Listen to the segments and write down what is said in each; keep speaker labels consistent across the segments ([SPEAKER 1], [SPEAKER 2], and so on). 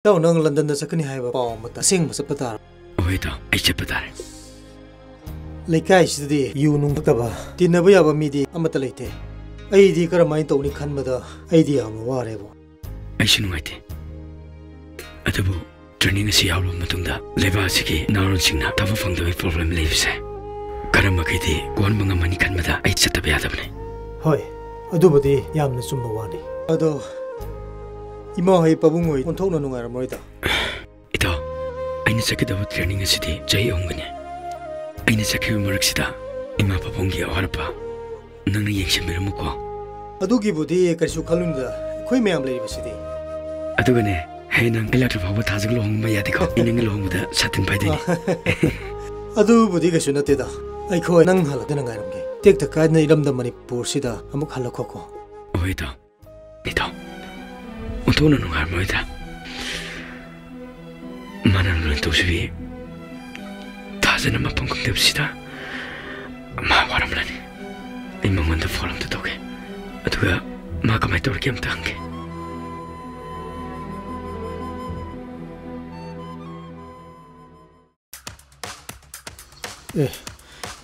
[SPEAKER 1] Tao nang London da sakani haiba paw mata sing ma sapata.
[SPEAKER 2] Oi ta, ai chapata.
[SPEAKER 1] Laikai sidhi yu nung takaba. Tinnabu yaba midi amata leite. Ai di karamai tawni khanbada ai di ama warebo.
[SPEAKER 2] Ai sinungaite. Adabu training asi yawlo matungda leba asigi naron singna tabu fangdawi problem leibse. Karama kaiti kuan mangamani khanbada ai chatabe yadabne.
[SPEAKER 1] Hoi, adubadi yamna sumba wani. Ado Ima hai pabungoi onthokna nungaira moida.
[SPEAKER 2] Ito, aina sakidaba training asidi jai ongane. Aina sakhiba maraksida ima pabungi awarpa nangna yengshamiramuko.
[SPEAKER 1] Adugi budi karisu khalunda khoi mayam leibasidi.
[SPEAKER 2] Adugane hainang electric phawba thajag lohongba yadiko. Inang lohongda satin paidini.
[SPEAKER 1] Adu budi kasu nateda. Ai khoi nang halakdana ngairamge. Tekta kaidna iramda Manipur sida amuk halakhoko.
[SPEAKER 2] Oida. Ito. Untuna nungar moida. Mana nulun tusibi. Tazana mapang kungdebsida. Ma waramlani. Imamanda forum tutoke. Aduga ma kamay torki am tangke.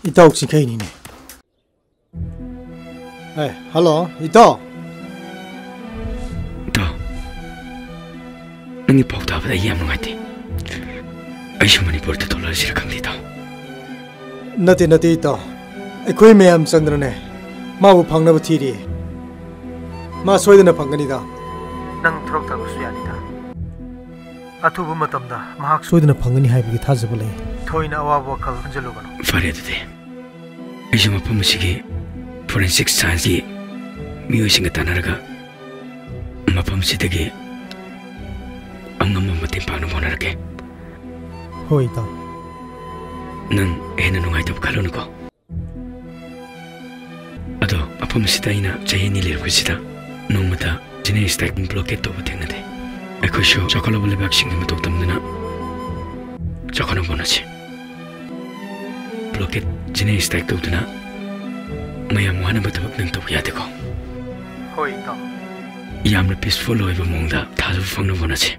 [SPEAKER 1] Itaw sikay ni. Hello, itaw.
[SPEAKER 2] Nangi pawda bada yam nungaiti. Aishu Manipur ta dollar sira kangdi ta.
[SPEAKER 1] Nati itaw. Aikoi mayam chandrane. Mabu phangnaba thiri. Ma soidana phangani da. Nang throk ta su yani da. Athubu matamda mahak soidana phangani haibagi thajaba lei. Thoina awabu wakal hanjalu bano.
[SPEAKER 2] Fare adade. Aishu mapam asigi forensic science gi miyo singa tanaraga mapam sidagi angam matin pano monarke.
[SPEAKER 1] Hoi ta.
[SPEAKER 2] Nang ena nungai tab kalon ko. Ado apam sida ina jahini lir sida nong mata jine stack blockade to butena de. Eko show chakala bole vaccine gi matok tamdana. Chakana bonachi. Blockade jine stack to dana. Maya moana batabak nang to yade ko.
[SPEAKER 1] Hoi ta.
[SPEAKER 2] Yamna peaceful loiba mongda thazu fangna bonachi.